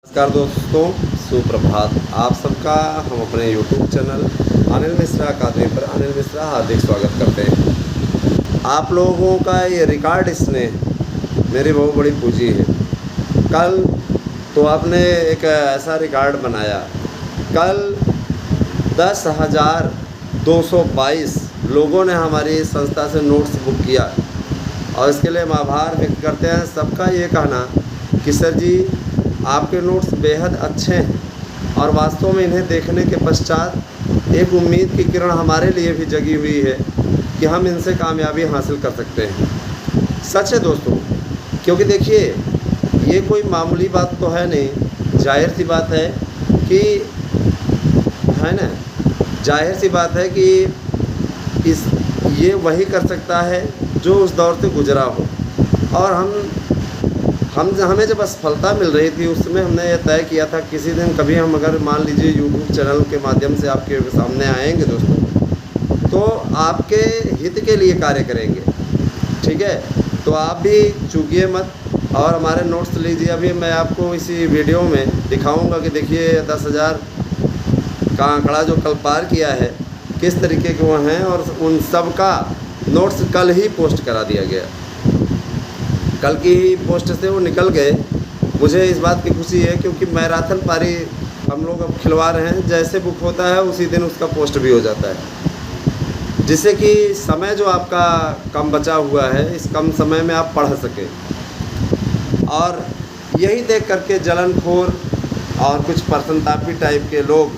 नमस्कार दोस्तों, सुप्रभात। आप सबका हम अपने YouTube चैनल अनिल मिश्रा अकादमी पर अनिल मिश्रा हार्दिक स्वागत करते हैं। आप लोगों का ये रिकॉर्ड स्नेह मेरी बहुत बड़ी पूंजी है। कल तो आपने एक ऐसा रिकॉर्ड बनाया, कल 10,222 लोगों ने हमारी संस्था से नोट्स बुक किया और इसके लिए हम आभार व्यक्त करते हैं सबका। ये कहना कि सर जी, आपके नोट्स बेहद अच्छे हैं और वास्तव में इन्हें देखने के पश्चात एक उम्मीद की किरण हमारे लिए भी जगी हुई है कि हम इनसे कामयाबी हासिल कर सकते हैं। सच है दोस्तों, क्योंकि देखिए ये कोई मामूली बात तो है नहीं। जाहिर सी बात है कि जाहिर सी बात है कि ये वही कर सकता है जो उस दौर से गुजरा हो। और हमें जब असफलता मिल रही थी उस समय हमने ये तय किया था किसी दिन कभी हम अगर मान लीजिए YouTube चैनल के माध्यम से आपके सामने आएंगे दोस्तों, तो आपके हित के लिए कार्य करेंगे। ठीक है, तो आप भी चूकिए मत और हमारे नोट्स लीजिए। अभी मैं आपको इसी वीडियो में दिखाऊंगा कि देखिए 10,000 का आंकड़ा जो कल पार किया है किस तरीके के वो हैं, और उन सब का नोट्स कल ही पोस्ट करा दिया गया। कल की ही पोस्ट से वो निकल गए। मुझे इस बात की खुशी है क्योंकि मैराथन पारी हम लोग अब खिलवा रहे हैं। जैसे बुक होता है उसी दिन उसका पोस्ट भी हो जाता है, जिससे कि समय जो आपका कम बचा हुआ है इस कम समय में आप पढ़ सकें। और यही देख करके जलनखोर और कुछ परसंतापी टाइप के लोग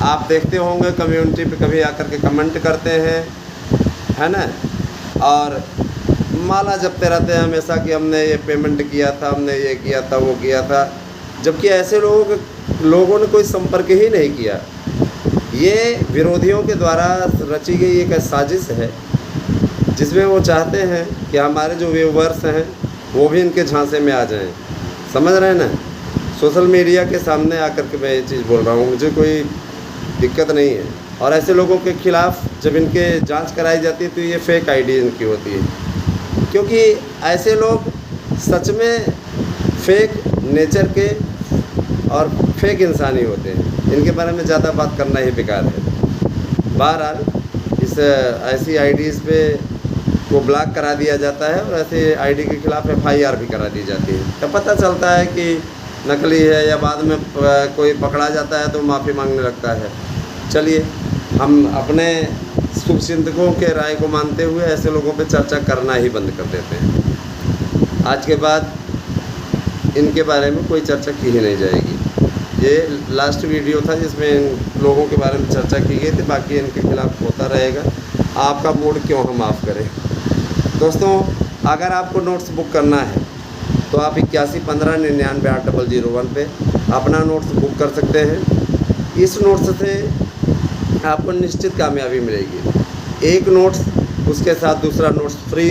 आप देखते होंगे कम्युनिटी पे कभी आकर के कमेंट करते हैं, है ना, और माला जपते रहते हैं हमेशा कि हमने ये पेमेंट किया था, हमने ये किया था, वो किया था, जबकि ऐसे लोगों ने कोई संपर्क ही नहीं किया। ये विरोधियों के द्वारा रची गई एक साजिश है जिसमें वो चाहते हैं कि हमारे जो व्यूवर्स हैं वो भी इनके झांसे में आ जाएं। समझ रहे हैं ना, सोशल मीडिया के सामने आकर के मैं ये चीज़ बोल रहा हूँ, मुझे कोई दिक्कत नहीं है। और ऐसे लोगों के ख़िलाफ़ जब इनके जांच कराई जाती है तो ये फेक आईडी इनकी होती है, क्योंकि ऐसे लोग सच में फेक नेचर के और फेक इंसानी होते हैं। इनके बारे में ज़्यादा बात करना ही बेकार है। बहरहाल इस ऐसी आईडीज़ पे को ब्लॉक करा दिया जाता है और ऐसे आईडी के ख़िलाफ़ FIR भी करा दी जाती है। तब पता चलता है कि नकली है, या बाद में कोई पकड़ा जाता है तो माफ़ी मांगने लगता है। चलिए, हम अपने शुभचिंतकों के राय को मानते हुए ऐसे लोगों पे चर्चा करना ही बंद कर देते हैं। आज के बाद इनके बारे में कोई चर्चा की ही नहीं जाएगी। ये लास्ट वीडियो था जिसमें इन लोगों के बारे में चर्चा की गई थी, बाकी इनके खिलाफ़ होता रहेगा। आपका मूड क्यों हम माफ़ करें। दोस्तों, अगर आपको नोट्स बुक करना है तो आप 8115998001 पे अपना नोट्स बुक कर सकते हैं। इस नोट्स से आपको निश्चित कामयाबी मिलेगी। एक नोट्स, उसके साथ दूसरा नोट्स फ्री,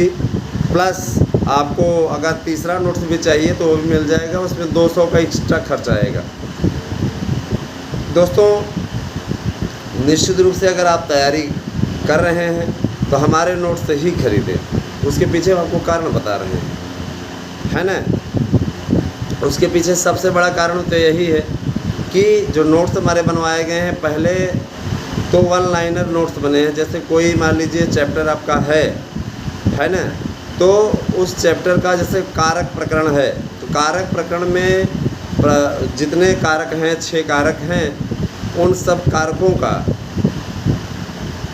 प्लस आपको अगर तीसरा नोट्स भी चाहिए तो वो भी मिल जाएगा। उसमें 200 का एक्स्ट्रा खर्च आएगा। दोस्तों, निश्चित रूप से अगर आप तैयारी कर रहे हैं तो हमारे नोट्स ही खरीदें। उसके पीछे हम आपको कारण बता रहे हैं, है ना। उसके पीछे सबसे बड़ा कारण तो यही है कि जो नोट्स हमारे बनवाए गए हैं, पहले तो 1 लाइनर नोट्स बने हैं। जैसे कोई मान लीजिए चैप्टर आपका है ना, तो उस चैप्टर का जैसे कारक प्रकरण है तो कारक प्रकरण में जितने कारक हैं, 6 कारक हैं, उन सब कारकों का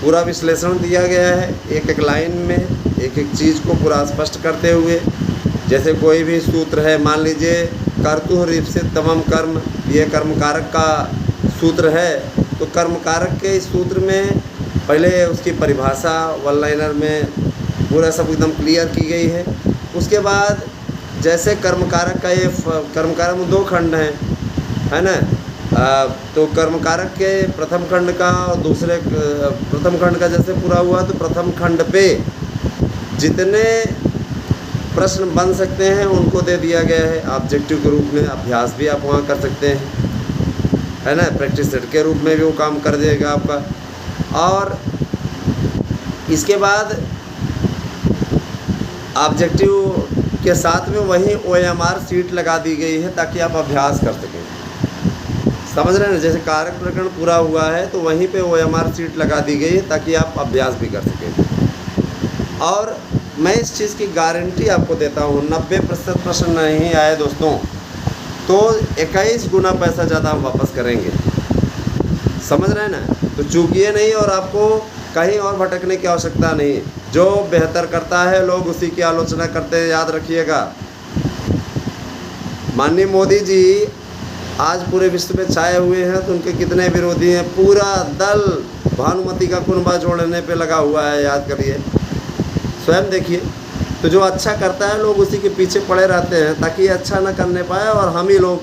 पूरा विश्लेषण दिया गया है। एक एक लाइन में एक एक चीज़ को पूरा स्पष्ट करते हुए। जैसे कोई भी सूत्र है, मान लीजिए कर्तुः रीप्सित तमम कर्म, ये कर्म कारक का सूत्र है, तो कर्म कारक के इस सूत्र में पहले उसकी परिभाषा 1 लाइनर में पूरा सब एकदम क्लियर की गई है। उसके बाद जैसे कर्म कारक का ये कर्म कारक में 2 खंड हैं, है ना, तो कर्म कारक के प्रथम खंड का और दूसरे प्रथम खंड का जैसे पूरा हुआ तो प्रथम खंड पे जितने प्रश्न बन सकते हैं उनको दे दिया गया है ऑब्जेक्टिव के रूप में। अभ्यास भी आप वहाँ कर सकते हैं, है ना, प्रैक्टिस सेट के रूप में भी वो काम कर देगा आपका। और इसके बाद ऑब्जेक्टिव के साथ में वहीं OMR सीट लगा दी गई है ताकि आप अभ्यास कर सकें। समझ रहे हैं ना, जैसे कारक प्रकरण पूरा हुआ है तो वहीं पे OMR सीट लगा दी गई है ताकि आप अभ्यास भी कर सकें। और मैं इस चीज़ की गारंटी आपको देता हूँ, 90% प्रश्न नहीं आए दोस्तों तो 21 गुना पैसा ज़्यादा हम वापस करेंगे। समझ रहे हैं ना, तो चूकिए नहीं और आपको कहीं और भटकने की आवश्यकता नहीं। जो बेहतर करता है लोग उसी की आलोचना करते हैं, याद रखिएगा। माननीय मोदी जी आज पूरे विश्व में छाए हुए हैं तो उनके कितने विरोधी हैं। पूरा दल भानुमति का कुनबा जोड़ने पे लगा हुआ है, याद करिए, स्वयं देखिए। तो जो अच्छा करता है लोग उसी के पीछे पड़े रहते हैं ताकि अच्छा ना करने पाए और हम ही लोग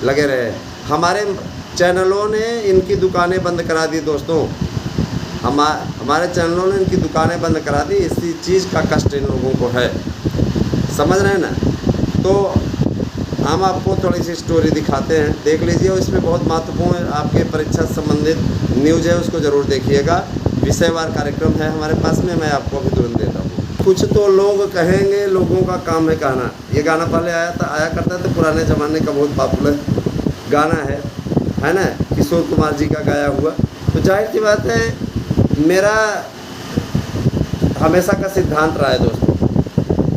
लगे रहे। हमारे चैनलों ने इनकी दुकानें बंद करा दी दोस्तों, हमारे चैनलों ने इनकी दुकानें बंद करा दी। इसी चीज़ का कष्ट इन लोगों को है, समझ रहे हैं ना। तो हम आपको थोड़ी सी स्टोरी दिखाते हैं, देख लीजिए। और इसमें बहुत महत्वपूर्ण आपके परीक्षा से संबंधित न्यूज़ है, उसको ज़रूर देखिएगा। विषयवार कार्यक्रम है हमारे पास में, मैं आपको अभी तुरंत देता हूँ। कुछ तो लोग कहेंगे, लोगों का काम है कहना। ये गाना पहले आया करता था, पुराने ज़माने का बहुत पॉपुलर गाना है ना, किशोर कुमार जी का गाया हुआ। तो जाहिर सी बात है, मेरा हमेशा का सिद्धांत रहा है दोस्तों,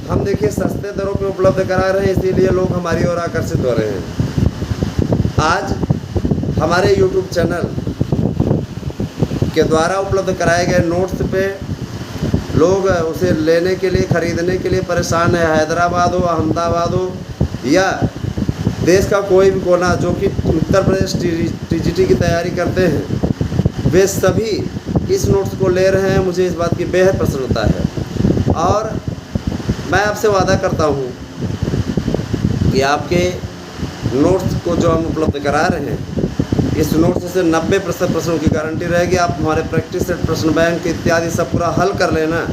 हम देखिए सस्ते दरों पे उपलब्ध करा रहे हैं, इसीलिए लोग हमारी ओर आकर्षित हो रहे हैं। आज हमारे YouTube चैनल के द्वारा उपलब्ध कराए गए नोट्स पे लोग उसे लेने के लिए, ख़रीदने के लिए परेशान है। हैदराबाद हो, अहमदाबाद हो या देश का कोई भी कोना जो कि उत्तर प्रदेश TGT की तैयारी करते हैं, वे सभी इस नोट्स को ले रहे हैं। मुझे इस बात की बेहद प्रसन्नता है और मैं आपसे वादा करता हूँ कि आपके नोट्स को जो हम उपलब्ध करा रहे हैं, इस नोट्स से 90% प्रश्नों की गारंटी रहेगी। आप हमारे प्रैक्टिस सेट, प्रश्न बैंक इत्यादि सब पूरा हल कर लेना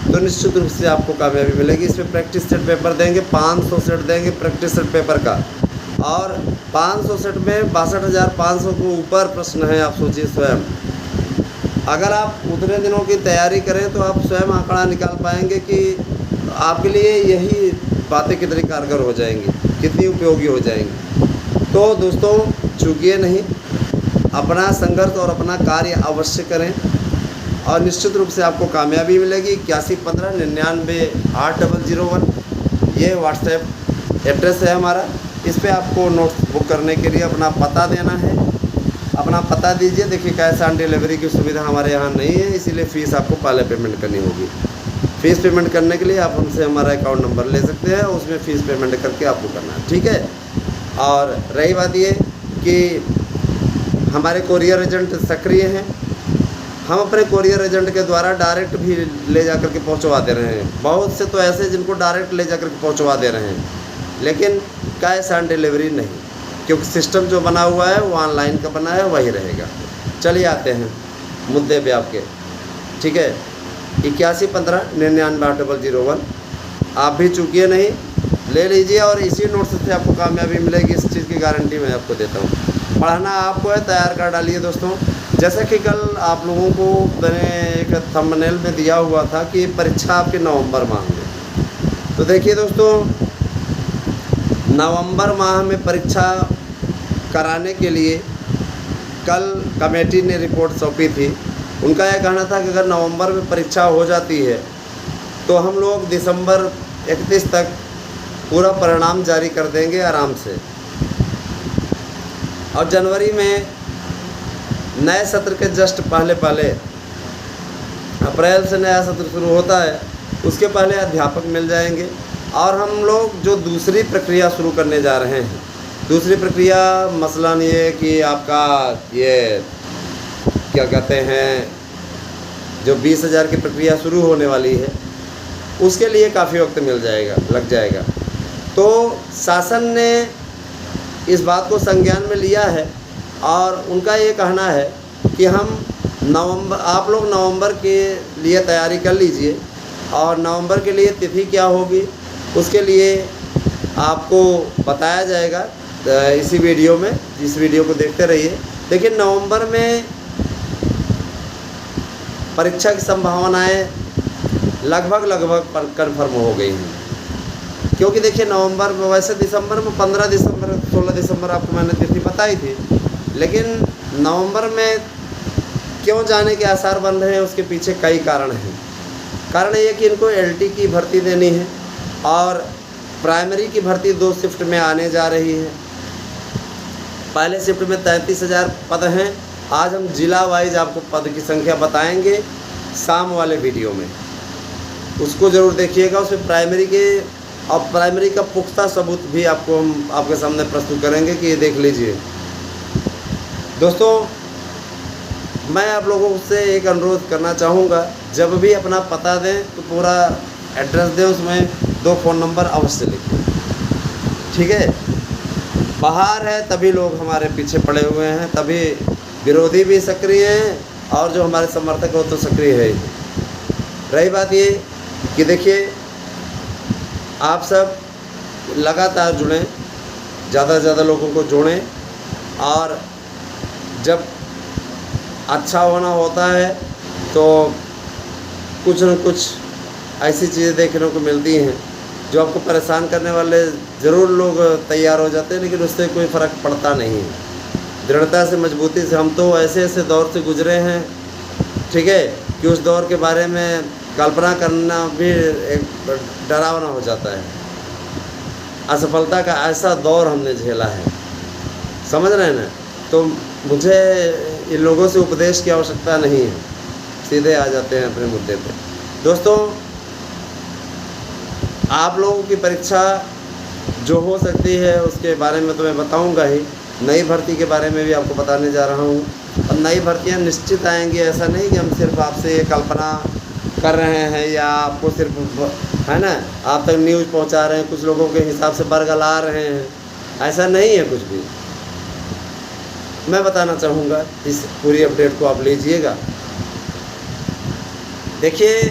तो निश्चित रूप से आपको कामयाबी मिलेगी। इसमें प्रैक्टिस सेट पेपर देंगे, 500 सेट देंगे प्रैक्टिस सेट पेपर का, और 500 सेट में 62,500 को ऊपर प्रश्न है। आप सोचिए स्वयं, अगर आप उतने दिनों की तैयारी करें तो आप स्वयं आंकड़ा निकाल पाएंगे कि आपके लिए यही बातें कितनी कारगर हो जाएंगी, कितनी उपयोगी हो जाएंगी। तो दोस्तों चूकिए नहीं, अपना संघर्ष और अपना कार्य अवश्य करें और निश्चित रूप से आपको कामयाबी मिलेगी। 8115998001 ये व्हाट्सएप एड्रेस है हमारा। इस पे आपको नोट्स बुक करने के लिए अपना पता देना है। अपना पता दीजिए। देखिए कैश ऑन डिलीवरी की सुविधा हमारे यहाँ नहीं है, इसीलिए फ़ीस आपको पहले पेमेंट करनी होगी। फ़ीस पेमेंट करने के लिए आप हमसे हमारा अकाउंट नंबर ले सकते हैं, उसमें फ़ीस पेमेंट करके आपको करना है, ठीक है। और रही बात ये कि हमारे कोरियर एजेंट सक्रिय हैं, हम अपने कोरियर एजेंट के द्वारा डायरेक्ट भी ले जा कर के पहुँचवा दे रहे हैं। बहुत से तो ऐसे जिनको डायरेक्ट ले जा कर के पहुँचवा दे रहे हैं, लेकिन कैश ऑन डिलीवरी नहीं, क्योंकि सिस्टम जो बना हुआ है वो ऑनलाइन का बना है, वही रहेगा। चलिए आते हैं मुद्दे पे आपके, ठीक है। 8115998001 आप भी चूकिए नहीं, ले लीजिए और इसी नोट से आपको कामयाबी मिलेगी, इस चीज़ की गारंटी मैं आपको देता हूँ। पढ़ना आपको है, तैयार कर डालिए दोस्तों। जैसा कि कल आप लोगों को मैंने एक थंबनेल में दिया हुआ था कि परीक्षा आपके नवंबर माह में, तो देखिए दोस्तों, नवंबर माह में परीक्षा कराने के लिए कल कमेटी ने रिपोर्ट सौंपी थी। उनका यह कहना था कि अगर नवंबर में परीक्षा हो जाती है तो हम लोग दिसंबर 31 तक पूरा परिणाम जारी कर देंगे आराम से, और जनवरी में नए सत्र के जस्ट पहले अप्रैल से नया सत्र शुरू होता है, उसके पहले अध्यापक मिल जाएंगे। और हम लोग जो दूसरी प्रक्रिया शुरू करने जा रहे हैं, दूसरी प्रक्रिया मसलन ये कि आपका ये क्या कहते हैं, जो 20,000 की प्रक्रिया शुरू होने वाली है, उसके लिए काफ़ी वक्त लग जाएगा। तो शासन ने इस बात को संज्ञान में लिया है और उनका ये कहना है कि आप लोग नवंबर के लिए तैयारी कर लीजिए, और नवंबर के लिए तिथि क्या होगी उसके लिए आपको बताया जाएगा इसी वीडियो में। इस वीडियो को देखते रहिए। देखिए, नवंबर में परीक्षा की संभावनाएं लगभग कन्फर्म हो गई हैं। क्योंकि देखिए नवंबर में, वैसे दिसंबर में 15 दिसंबर 16 दिसंबर आपको मैंने तिथि बताई थी, लेकिन नवंबर में क्यों जाने के आसार बन रहे हैं उसके पीछे कई कारण हैं। कारण ये कि इनको एलटी की भर्ती देनी है और प्राइमरी की भर्ती 2 शिफ्ट में आने जा रही है। पहले शिफ्ट में 33,000 पद हैं। आज हम जिला वाइज आपको पद की संख्या बताएंगे शाम वाले वीडियो में, उसको ज़रूर देखिएगा। उसमें प्राइमरी के और प्राइमरी का पुख्ता सबूत भी आपको हम आपके सामने प्रस्तुत करेंगे कि ये देख लीजिए। दोस्तों, मैं आप लोगों से एक अनुरोध करना चाहूँगा, जब भी अपना पता दें तो पूरा एड्रेस दें, उसमें 2 फ़ोन नंबर अवश्य लिखें, ठीक है। बाहर है तभी लोग हमारे पीछे पड़े हुए हैं, तभी विरोधी भी सक्रिय हैं और जो हमारे समर्थक हो तो सक्रिय है ही। रही बात ये कि देखिए, आप सब लगातार जुड़ें, ज़्यादा से ज़्यादा लोगों को जोड़ें, और जब अच्छा होना होता है तो कुछ न कुछ ऐसी चीज़ें देखने को मिलती हैं जो आपको परेशान करने वाले ज़रूर लोग तैयार हो जाते हैं, लेकिन उससे कोई फ़र्क पड़ता नहीं है। दृढ़ता से, मजबूती से, हम तो ऐसे ऐसे दौर से गुजरे हैं, ठीक है, कि उस दौर के बारे में कल्पना करना भी एक डरावना हो जाता है। असफलता का ऐसा दौर हमने झेला है, समझ रहे हैं ना। तो मुझे इन लोगों से उपदेश की आवश्यकता नहीं है, सीधे आ जाते हैं अपने मुद्दे पे। दोस्तों, आप लोगों की परीक्षा जो हो सकती है उसके बारे में तो मैं बताऊंगा ही, नई भर्ती के बारे में भी आपको बताने जा रहा हूं। और नई भर्तियां निश्चित आएंगी, ऐसा नहीं कि हम सिर्फ आपसे ये कल्पना कर रहे हैं या आपको सिर्फ, है ना, आप तक न्यूज़ पहुंचा रहे हैं, कुछ लोगों के हिसाब से बरगला रहे हैं, ऐसा नहीं है कुछ भी। मैं बताना चाहूँगा, इस पूरी अपडेट को आप लीजिएगा। देखिए,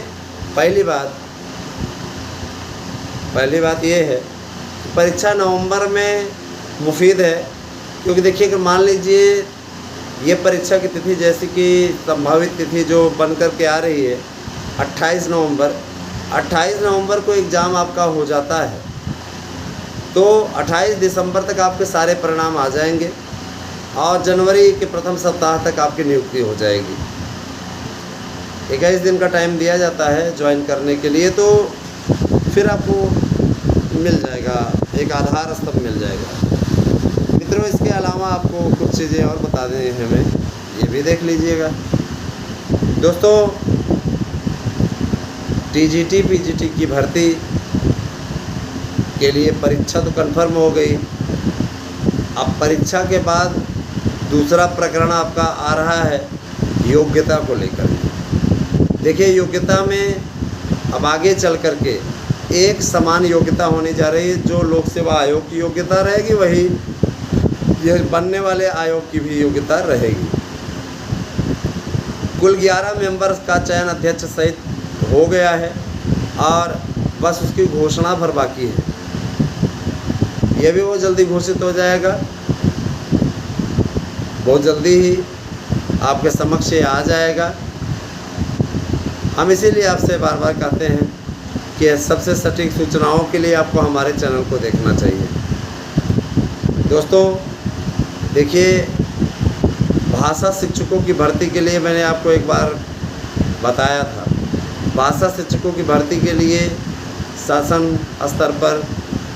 पहली बात ये है कि परीक्षा नवंबर में मुफीद है, क्योंकि देखिए अगर मान लीजिए ये परीक्षा की तिथि, जैसे कि संभावित तिथि जो बन कर के आ रही है 28 नवंबर को एग्ज़ाम आपका हो जाता है, तो 28 दिसंबर तक आपके सारे परिणाम आ जाएंगे और जनवरी के प्रथम सप्ताह तक आपकी नियुक्ति हो जाएगी। 21 दिन का टाइम दिया जाता है ज्वाइन करने के लिए, तो फिर आपको मिल जाएगा, एक आधार स्तंभ मिल जाएगा। मित्रों, इसके अलावा आपको कुछ चीज़ें और बता दें हमें, ये भी देख लीजिएगा। दोस्तों, टीजीटी पीजीटी की भर्ती के लिए परीक्षा तो कंफर्म हो गई। अब परीक्षा के बाद दूसरा प्रकरण आपका आ रहा है योग्यता को लेकर। देखिए, योग्यता में अब आगे चल कर के एक समान योग्यता होने जा रही है। जो लोक सेवा आयोग की योग्यता रहेगी, वही यह बनने वाले आयोग की भी योग्यता रहेगी। कुल 11 मेंबर्स का चयन अध्यक्ष सहित हो गया है और बस उसकी घोषणा भर बाकी है। यह भी बहुत जल्दी घोषित हो जाएगा, बहुत जल्दी ही आपके समक्ष ये आ जाएगा। हम इसीलिए आपसे बार बार कहते हैं कि सबसे सटीक सूचनाओं के लिए आपको हमारे चैनल को देखना चाहिए। दोस्तों, देखिए, भाषा शिक्षकों की भर्ती के लिए मैंने आपको एक बार बताया था। भाषा शिक्षकों की भर्ती के लिए शासन स्तर पर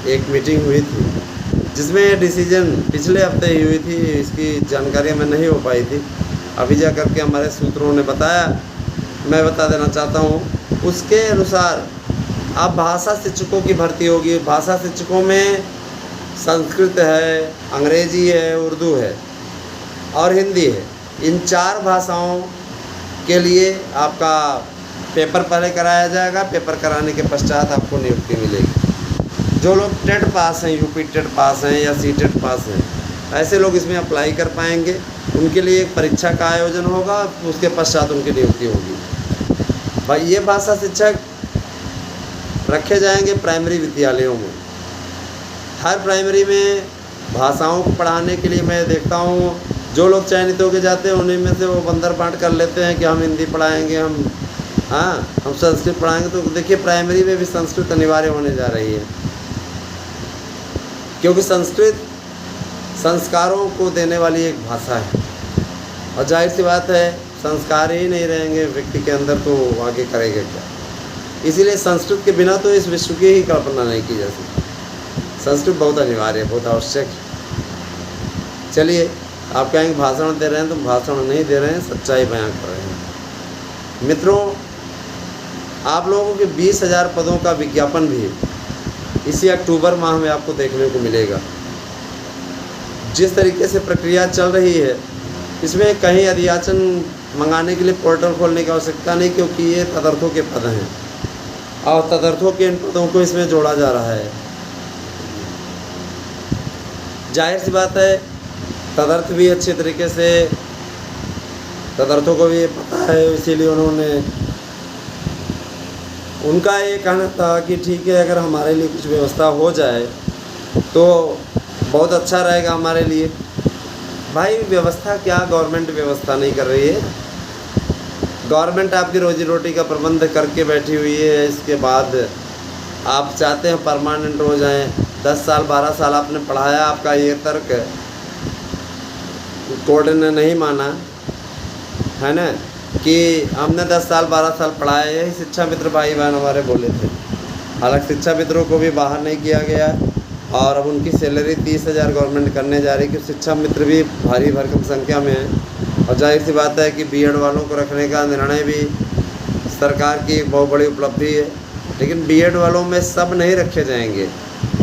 एक मीटिंग हुई थी, जिसमें डिसीजन पिछले हफ्ते ही हुई थी। इसकी जानकारी हमें नहीं हो पाई थी, अभी जा कर के हमारे सूत्रों ने बताया, मैं बता देना चाहता हूँ। उसके अनुसार अब भाषा शिक्षकों की भर्ती होगी। भाषा शिक्षकों में संस्कृत है, अंग्रेजी है, उर्दू है और हिंदी है। इन 4 भाषाओं के लिए आपका पेपर पहले कराया जाएगा। पेपर कराने के पश्चात आपको नियुक्ति मिलेगी। जो लोग टेट पास हैं, यूपी टेट पास हैं या सी टेट पास हैं, ऐसे लोग इसमें अप्लाई कर पाएंगे। उनके लिए एक परीक्षा का आयोजन होगा, उसके पश्चात उनकी नियुक्ति होगी। भाई, ये भाषा शिक्षक रखे जाएंगे प्राइमरी विद्यालयों में। हर प्राइमरी में भाषाओं को पढ़ाने के लिए मैं देखता हूँ जो लोग चयनित होकर जाते हैं, उन्हीं में से वो बंदर बांट कर लेते हैं कि हम हिंदी पढ़ाएंगे, हम हाँ, हम संस्कृत पढ़ाएंगे तो देखिए प्राइमरी में भी संस्कृत अनिवार्य होने जा रही है, क्योंकि संस्कृत संस्कारों को देने वाली एक भाषा है। और जाहिर सी बात है, संस्कार ही नहीं रहेंगे व्यक्ति के अंदर तो आगे करेगा क्या। इसीलिए संस्कृत के बिना तो इस विश्व की ही कल्पना नहीं की जा सकती। संस्कृत बहुत अनिवार्य है, बहुत आवश्यक है। चलिए, आप कहेंगे भाषण दे रहे हैं, तो भाषण नहीं दे रहे हैं, सच्चाई बयां कर रहे हैं। मित्रों, आप लोगों के 20,000 पदों का विज्ञापन भी इसी अक्टूबर माह में आपको देखने को मिलेगा। जिस तरीके से प्रक्रिया चल रही है, इसमें कहीं अधियाचन मंगाने के लिए पोर्टल खोलने की आवश्यकता नहीं, क्योंकि ये तदर्थों के पद हैं और तदर्थों के इन पदों को इसमें जोड़ा जा रहा है। जाहिर सी बात है, तदर्थ भी अच्छे तरीके से तदर्थों को भी पता है, इसीलिए उन्होंने उनका ये कहना था कि ठीक है, अगर हमारे लिए कुछ व्यवस्था हो जाए तो बहुत अच्छा रहेगा हमारे लिए। भाई, व्यवस्था क्या गवर्नमेंट व्यवस्था नहीं कर रही है। गवर्नमेंट आपकी रोजी रोटी का प्रबंध करके बैठी हुई है। इसके बाद आप चाहते हैं परमानेंट हो जाएं। 10 साल 12 साल आपने पढ़ाया, आपका ये तर्क कोर्ट ने नहीं माना है ना कि हमने 10 साल 12 साल पढ़ाया। यही शिक्षा मित्र भाई बहन हमारे बोले थे। हालांकि शिक्षा मित्रों को भी बाहर नहीं किया गया और अब उनकी सैलरी 30,000 गवर्नमेंट करने जा रही है, क्योंकि शिक्षा मित्र भी भारी भरकम संख्या में है। और जाहिर सी बात है कि बीएड वालों को रखने का निर्णय भी सरकार की एक बहुत बड़ी उपलब्धि है। लेकिन बीएड वालों में सब नहीं रखे जाएंगे।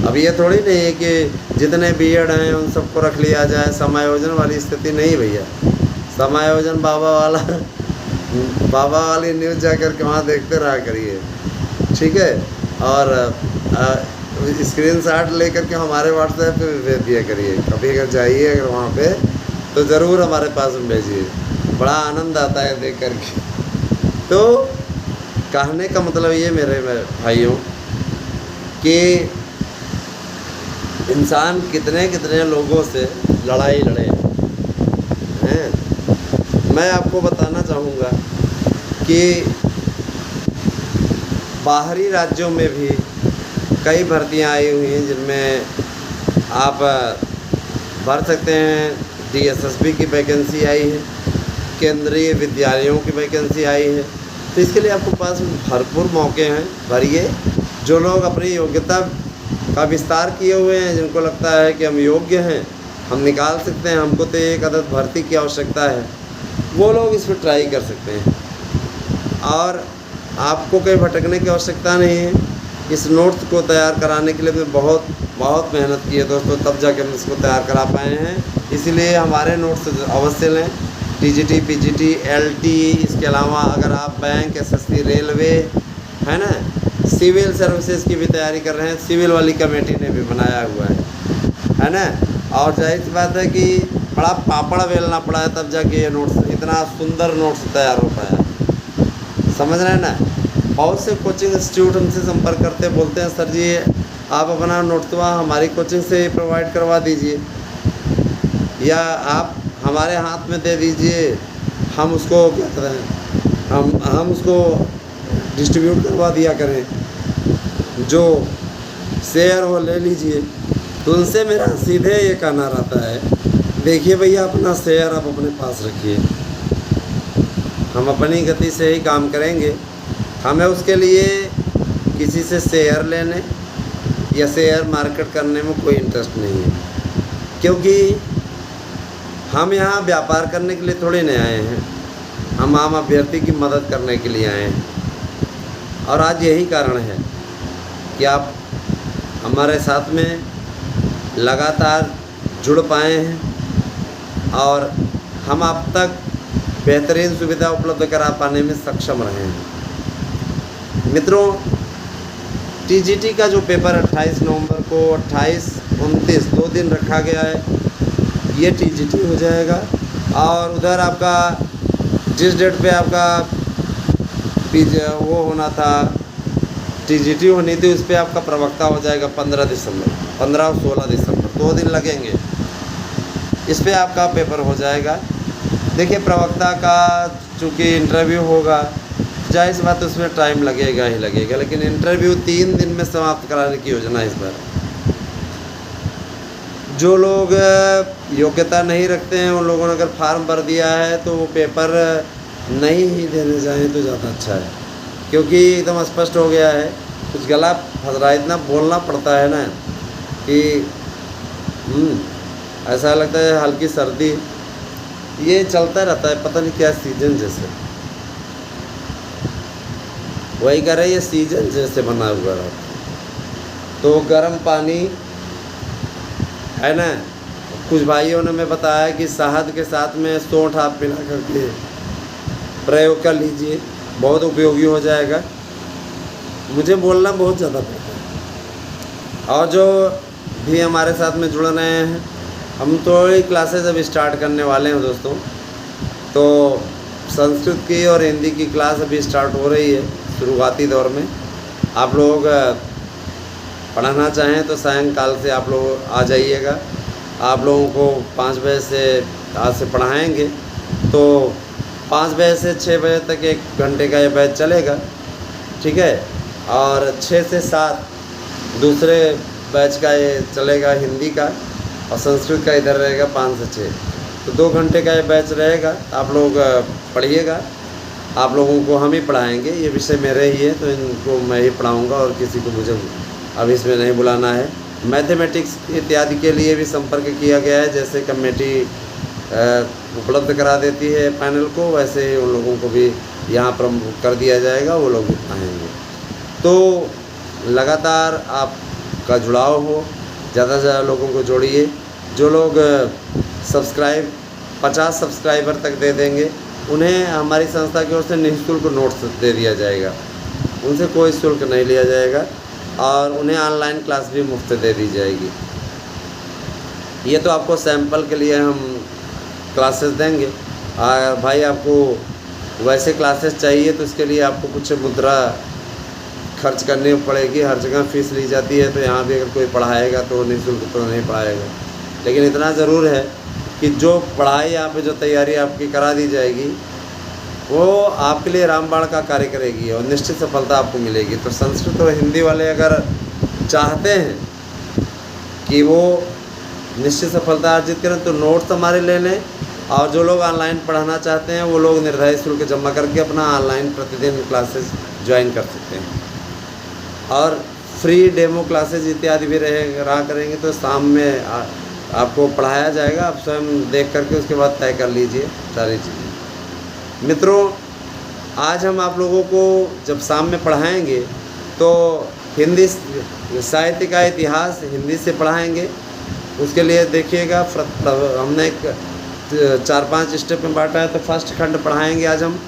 अब ये थोड़ी नहीं है कि जितने बीएड हैं उन सबको रख लिया जाए। समायोजन वाली स्थिति नहीं भैया। समायोजन बाबा वाली न्यूज़ जा कर के वहाँ देखते रहा करिए, ठीक है। और स्क्रीन शॉट ले कर के हमारे व्हाट्सएप पे भेज दिया करिए। कभी अगर जाइए अगर वहाँ पे तो ज़रूर हमारे पास में भेजिए, बड़ा आनंद आता है देख कर के। तो कहने का मतलब ये मेरे भाइयों कि इंसान कितने कितने लोगों से लड़ाई लड़े हैं। मैं आपको बताना चाहूँगा कि बाहरी राज्यों में भी कई भर्तियां आई हुई हैं, जिनमें आप भर सकते हैं। डीएसएसबी की वैकेंसी आई है, केंद्रीय विद्यालयों की वैकेंसी आई है। तो इसके लिए आपके पास भरपूर मौके हैं, भरिए। जो लोग अपनी योग्यता का विस्तार किए हुए हैं, जिनको लगता है कि हम योग्य हैं, हम निकाल सकते हैं, हमको तो एक अदद भर्ती की आवश्यकता है, वो लोग इस पर ट्राई कर सकते हैं। और आपको कहीं भटकने की आवश्यकता नहीं है। इस नोट्स को तैयार कराने के लिए मैं बहुत मेहनत की है दोस्तों, तब जाके हम इसको तैयार करा पाए हैं। इसीलिए हमारे नोट्स अवश्य लें। टीजीटी, पीजीटी, एलटी, इसके अलावा अगर आप बैंक, एसएससी, रेलवे, है ना, सिविल सर्विसेज की भी तैयारी कर रहे हैं, सिविल वाली कमेटी ने भी बनाया हुआ है ना। और जाहिर सी बात है कि बड़ा पापड़ बेलना पड़ा है, तब जाके ये नोट्स, इतना सुंदर नोट्स तैयार हो पाया। समझ रहे हैं ना। बहुत से कोचिंग इंस्टीट्यूट हमसे संपर्क करते हैं, बोलते हैं सर जी आप अपना नोट्सवा हमारी कोचिंग से ही प्रोवाइड करवा दीजिए, या आप हमारे हाथ में दे दीजिए, हम उसको क्या कहते हैं, हम उसको डिस्ट्रीब्यूट करवा दिया करें, जो शेयर हो ले लीजिए। तो उनसे मेरा सीधे ये कहना रहता है, देखिए भैया अपना शेयर आप अपने पास रखिए, हम अपनी गति से ही काम करेंगे। हमें उसके लिए किसी से शेयर लेने या शेयर मार्केट करने में कोई इंटरेस्ट नहीं है, क्योंकि हम यहाँ व्यापार करने के लिए थोड़े नहीं आए हैं, हम आम अभ्यर्थी की मदद करने के लिए आए हैं। और आज यही कारण है कि आप हमारे साथ में लगातार जुड़ पाए हैं और हम आप तक बेहतरीन सुविधा उपलब्ध करा पाने में सक्षम रहे हैं। मित्रों, टीजीटी का जो पेपर 28 नवंबर को 28, 29 2 दिन रखा गया है, ये टीजीटी हो जाएगा। और उधर आपका जिस डेट पे आपका वो होना था, टीजीटी होनी थी, उस पर आपका प्रवक्ता हो जाएगा 15 दिसंबर, 15 और 16 दिसंबर 2 दिन लगेंगे। इस पर आपका पेपर हो जाएगा। देखिए, प्रवक्ता का चूँकि इंटरव्यू होगा, जाहिर सी बात है उसमें टाइम लगेगा ही लगेगा, लेकिन इंटरव्यू 3 दिन में समाप्त कराने की योजना है इस बार। जो लोग योग्यता नहीं रखते हैं उन लोगों ने अगर फार्म भर दिया है तो वो पेपर नहीं ही देने जाएँ तो ज़्यादा अच्छा है, क्योंकि एकदम स्पष्ट हो गया है, कुछ गला फंस रहा है, इतना बोलना पड़ता है ना कि ऐसा लगता है हल्की सर्दी, ये चलता रहता है, पता नहीं क्या सीजन जैसे, वही कह रहे ये सीजन जैसे बना हुआ रहता है। तो गर्म पानी है ना, कुछ भाइयों ने मैं बताया कि शहद के साथ में सौंठ आप पिला करके प्रयोग कर लीजिए, बहुत उपयोगी हो जाएगा। मुझे बोलना बहुत ज़्यादा पड़ता है। और जो भी हमारे साथ में जुड़ रहे हैं, हम थोड़ी क्लासेस अब स्टार्ट करने वाले हैं दोस्तों। तो संस्कृत की और हिंदी की क्लास अभी स्टार्ट हो रही है शुरुआती दौर में। आप लोग पढ़ाना चाहें तो सायंकाल से आप लोग आ जाइएगा। आप लोगों को 5 बजे से आज से पढ़ाएंगे, तो 5 बजे से 6 बजे तक 1 घंटे का ये बैच चलेगा, ठीक है। और 6 से 7 दूसरे बैच का ये चलेगा हिंदी का, और संस्कृत का इधर रहेगा 5 से 6। तो 2 घंटे का ये बैच रहेगा। आप लोग पढ़िएगा, आप लोगों को हम ही पढ़ाएंगे, ये विषय मेरे ही है तो इनको मैं ही पढ़ाऊँगा और किसी को मुझे अब इसमें नहीं बुलाना है। मैथमेटिक्स इत्यादि के लिए भी संपर्क किया गया है, जैसे कमेटी उपलब्ध करा देती है पैनल को, वैसे ही उन लोगों को भी यहाँ पर कर दिया जाएगा, वो लोग भी पढ़ाएँगे। तो लगातार आपका जुड़ाव हो, ज़्यादा से ज़्यादा लोगों को जोड़िए। जो लोग सब्सक्राइब 50 सब्सक्राइबर तक दे देंगे उन्हें हमारी संस्था की ओर से निःशुल्क नोट्स दे दिया जाएगा, उनसे कोई शुल्क नहीं लिया जाएगा, और उन्हें ऑनलाइन क्लास भी मुफ्त दे दी जाएगी। ये तो आपको सैंपल के लिए हम क्लासेस देंगे। और भाई आपको वैसे क्लासेस चाहिए तो इसके लिए आपको कुछ मुद्रा खर्च करनी पड़ेगी, हर जगह फ़ीस ली जाती है, तो यहाँ भी अगर कोई पढ़ाएगा तो निःशुल्क तो नहीं पढ़ाएगा। लेकिन इतना ज़रूर है कि जो पढ़ाई यहाँ पे जो तैयारी आपकी करा दी जाएगी वो आपके लिए रामबाण का कार्य करेगी और निश्चित सफलता आपको मिलेगी। तो संस्कृत और हिंदी वाले अगर चाहते हैं कि वो निश्चित सफलता अर्जित करें तो नोट्स हमारे ले लें, और जो लोग ऑनलाइन पढ़ाना चाहते हैं वो लोग निर्धारित शुल्क जमा करके अपना ऑनलाइन प्रतिदिन क्लासेस ज्वाइन कर सकते हैं। और फ्री डेमो क्लासेस इत्यादि भी रहा करेंगे, तो शाम में आपको पढ़ाया जाएगा, आप स्वयं देख करके उसके बाद तय कर लीजिए सारी चीज़ें। मित्रों, आज हम आप लोगों को जब शाम में पढ़ाएंगे तो हिंदी साहित्य का इतिहास हिंदी से पढ़ाएंगे। उसके लिए देखिएगा हमने 4-5 स्टेप में बांटा है। तो फर्स्ट खंड पढ़ाएंगे आज हम,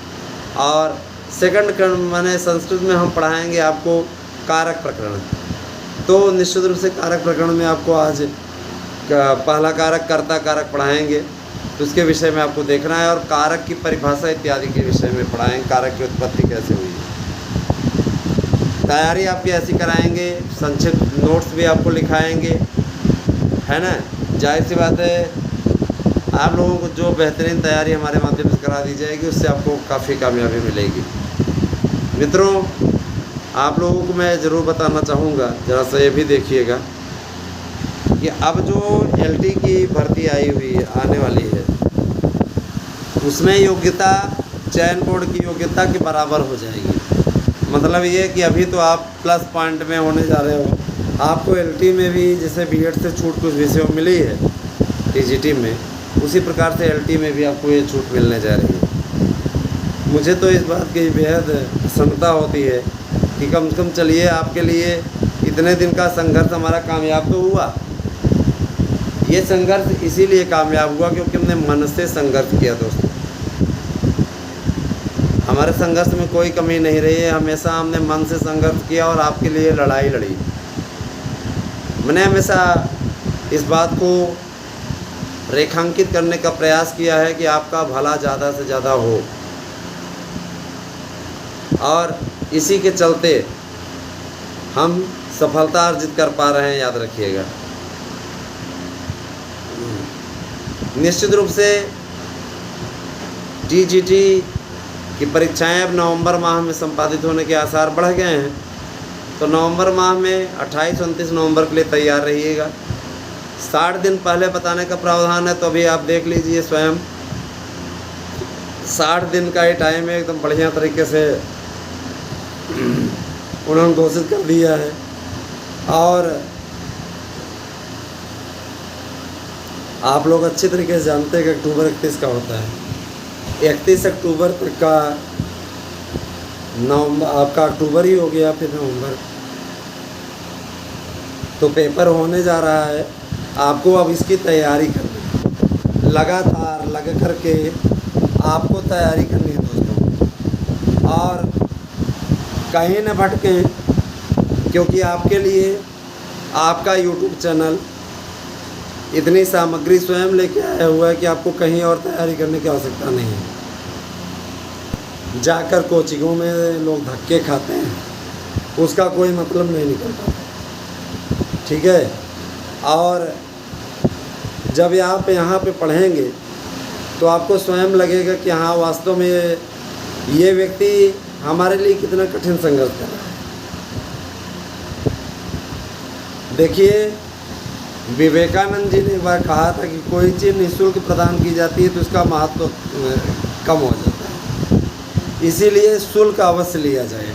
और सेकंड खंड माने संस्कृत में हम पढ़ाएंगे आपको कारक प्रकरण। तो निश्चित रूप से कारक प्रकरण में आपको आज पहला कारक कर्ता कारक पढ़ाएंगे, तो उसके विषय में आपको देखना है, और कारक की परिभाषा इत्यादि के विषय में पढ़ाएंगे, कारक की उत्पत्ति कैसे हुई है। तैयारी आपकी ऐसी कराएंगे, संक्षिप्त नोट्स भी आपको लिखाएंगे, है ना। जाहिर सी बात है आप लोगों को जो बेहतरीन तैयारी हमारे माध्यम से करा दी जाएगी उससे आपको काफ़ी कामयाबी मिलेगी। मित्रों, आप लोगों को मैं ज़रूर बताना चाहूँगा, ज़रा सा ये भी देखिएगा कि अब जो एलटी की भर्ती आई हुई है, आने वाली है, उसमें योग्यता चयन बोर्ड की योग्यता के बराबर हो जाएगी। मतलब ये कि अभी तो आप प्लस पॉइंट में होने जा रहे हो, आपको एलटी में भी जैसे बीएड से छूट कुछ विषयों में मिली है टीजीटी में, उसी प्रकार से एलटी में भी आपको ये छूट मिलने जा रही है। मुझे तो इस बात की बेहद प्रसन्नता होती है कि कम से कम चलिए आपके लिए इतने दिन का संघर्ष हमारा कामयाब तो हुआ। ये संघर्ष इसीलिए कामयाब हुआ क्योंकि हमने मन से संघर्ष किया दोस्तों। हमारे संघर्ष में कोई कमी नहीं रही है, हमेशा हमने मन से संघर्ष किया और आपके लिए लड़ाई लड़ी। मैंने हमेशा इस बात को रेखांकित करने का प्रयास किया है कि आपका भला ज़्यादा से ज़्यादा हो, और इसी के चलते हम सफलता अर्जित कर पा रहे हैं, याद रखिएगा। निश्चित रूप से टीजीटी कि परीक्षाएं अब नवंबर माह में संपादित होने के आसार बढ़ गए हैं, तो नवंबर माह में 28-29 नवंबर के लिए तैयार रहिएगा। 60 दिन पहले बताने का प्रावधान है, तो अभी आप देख लीजिए स्वयं 60 दिन का ही टाइम है, एकदम बढ़िया तरीके से उन्होंने घोषित कर दिया है। और आप लोग अच्छी तरीके से जानते हैं कि अक्टूबर 31 का होता है। 31 अक्टूबर तक का नवंबर आपका अक्टूबर ही हो गया, फिर नवंबर तो पेपर होने जा रहा है। आपको अब इसकी तैयारी करनी, लगातार लग करके आपको तैयारी करनी है दोस्तों। और कहीं न भटकें, क्योंकि आपके लिए आपका YouTube चैनल इतनी सामग्री स्वयं लेके आया हुआ है कि आपको कहीं और तैयारी करने की आवश्यकता नहीं है। जाकर कोचिंगों में लोग धक्के खाते हैं, उसका कोई मतलब नहीं निकलता, ठीक है। और जब आप यहाँ पे पढ़ेंगे तो आपको स्वयं लगेगा कि हाँ, वास्तव में ये व्यक्ति हमारे लिए कितना कठिन संघर्ष कर रहा है। देखिए, विवेकानंद जी ने एक बार कहा था कि कोई चीज़ निःशुल्क प्रदान की जाती है तो उसका महत्व कम हो जाता है, इसीलिए शुल्क अवश्य लिया जाए।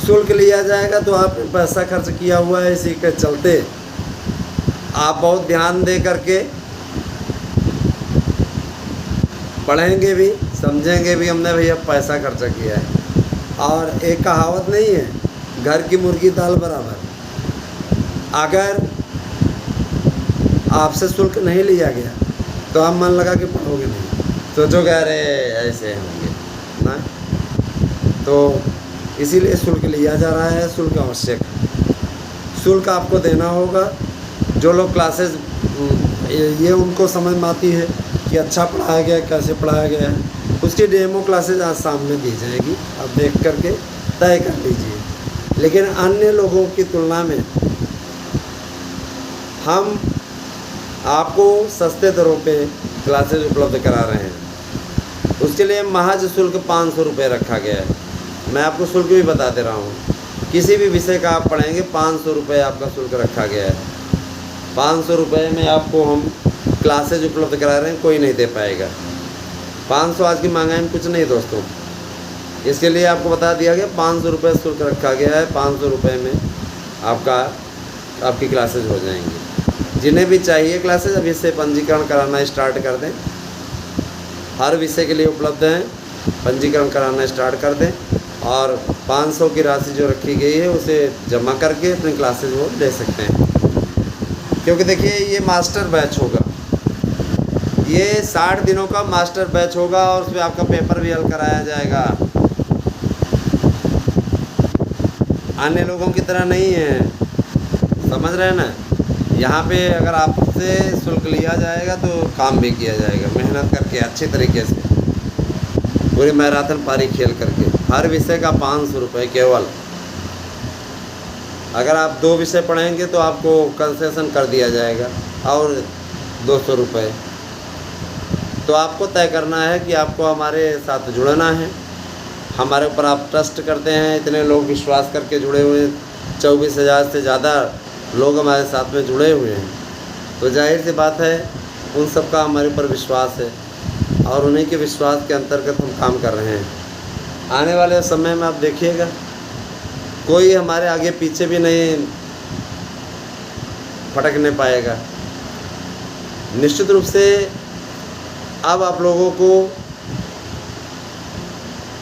शुल्क लिया जाएगा तो आपने पैसा खर्च किया हुआ है, इसी के चलते आप बहुत ध्यान दे करके पढ़ेंगे भी, समझेंगे भी हमने भैया पैसा खर्चा किया है। और एक कहावत नहीं है, घर की मुर्गी दाल बराबर। अगर आपसे शुल्क नहीं लिया गया तो आप मन लगा के पढ़ोगे नहीं, सोचोगे अरे ऐसे होंगे ना। तो इसीलिए शुल्क लिया जा रहा है, शुल्क आवश्यक है। शुल्क आपको देना होगा। जो लोग क्लासेस ये उनको समझ में आती है कि अच्छा पढ़ाया गया है, कैसे पढ़ाया गया है, उसकी डेमो क्लासेस आज सामने दी जाएगी, आप देख करके तय कर लीजिए। लेकिन अन्य लोगों की तुलना में हम आपको सस्ते दरों पे क्लासेज उपलब्ध करा रहे हैं। उसके लिए महज शुल्क 500 रुपये रखा गया है। मैं आपको शुल्क भी बता दे रहा हूँ, किसी भी विषय का आप पढ़ेंगे 500 रुपये आपका शुल्क रखा गया है। 500 रुपये में आपको हम क्लासेज उपलब्ध करा रहे हैं, कोई नहीं दे पाएगा। 500 आज की महंगाई में कुछ नहीं दोस्तों, इसके लिए आपको बता दिया गया 500 रुपये शुल्क रखा गया है। 500 रुपये में आपकी क्लासेज हो जाएंगी। जिन्हें भी चाहिए क्लासेज अभी से पंजीकरण कराना स्टार्ट कर दें, हर विषय के लिए उपलब्ध हैं, पंजीकरण कराना स्टार्ट कर दें। और 500 की राशि जो रखी गई है उसे जमा करके अपनी क्लासेज वो ले सकते हैं। क्योंकि देखिए, ये मास्टर बैच होगा, ये 60 दिनों का मास्टर बैच होगा और उसमें आपका पेपर भी हल कराया जाएगा। अन्य लोगों की तरह नहीं है, समझ रहे हैं ना। यहाँ पे अगर आपसे शुल्क लिया जाएगा तो काम भी किया जाएगा, मेहनत करके अच्छी तरीके से पूरी मैराथन पारी खेल करके। हर विषय का 500 रुपये केवल। अगर आप 2 विषय पढ़ेंगे तो आपको कंसेशन कर दिया जाएगा और 200 रुपये। तो आपको तय करना है कि आपको हमारे साथ जुड़ना है। हमारे ऊपर आप ट्रस्ट करते हैं, इतने लोग विश्वास करके जुड़े हुए हैं, 24,000 से ज़्यादा लोग हमारे साथ में जुड़े हुए हैं। तो जाहिर सी बात है, उन सब का हमारे ऊपर विश्वास है और उन्हीं के विश्वास के अंतर्गत हम काम कर रहे हैं। आने वाले समय में आप देखिएगा, कोई हमारे आगे पीछे भी नहीं फटकने पाएगा। निश्चित रूप से अब आप लोगों को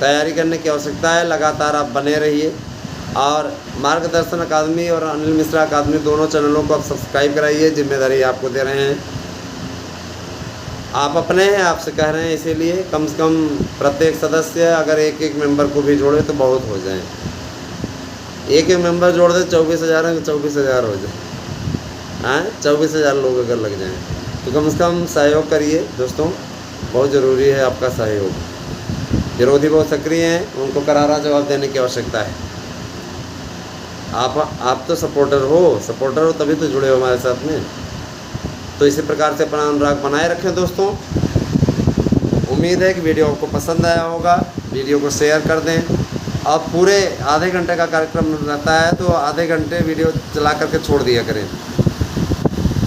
तैयारी करने की आवश्यकता है। लगातार आप बने रहिए और मार्गदर्शन अकादमी और अनिल मिश्रा अकादमी दोनों चैनलों को आप सब्सक्राइब कराइए। जिम्मेदारी आपको दे रहे हैं, आप अपने हैं, आपसे कह रहे हैं, इसीलिए कम से कम प्रत्येक सदस्य अगर एक मेंबर को भी जोड़े तो बहुत हो जाए। एक मेंबर जोड़ दे 24,000 है, 24,000 हो जाए। हाँ, 24,000 लोग अगर लग जाएं तो कम से कम सहयोग करिए दोस्तों, बहुत ज़रूरी है आपका सहयोग। विरोधी बहुत सक्रिय हैं, उनको करारा जवाब देने की आवश्यकता है। आप तो सपोर्टर हो तभी तो जुड़े हो हमारे साथ में। तो इसी प्रकार से अपना अनुराग बनाए रखें दोस्तों। उम्मीद है कि वीडियो आपको पसंद आया होगा। वीडियो को शेयर कर दें। और पूरे आधे घंटे का कार्यक्रम रहता है तो आधे घंटे वीडियो चला करके छोड़ दिया करें,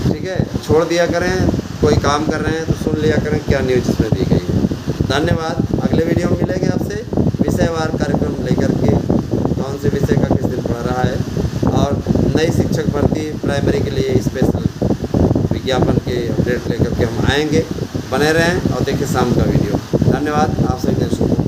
ठीक है, छोड़ दिया करें। कोई काम कर रहे हैं तो सुन लिया करें क्या न्यूज़ इसमें दी गई है। धन्यवाद। अगले वीडियो में मिलेंगे आपसे विषयवार कार्यक्रम लेकर के, कौन से विषय का किस दिन पढ़ रहा है, और नई शिक्षक भर्ती प्राइमरी के लिए स्पेशल विज्ञापन के अपडेट लेकर के हम आएंगे। बने रहें और देखिए शाम का वीडियो। धन्यवाद। आप सभी ने शुभ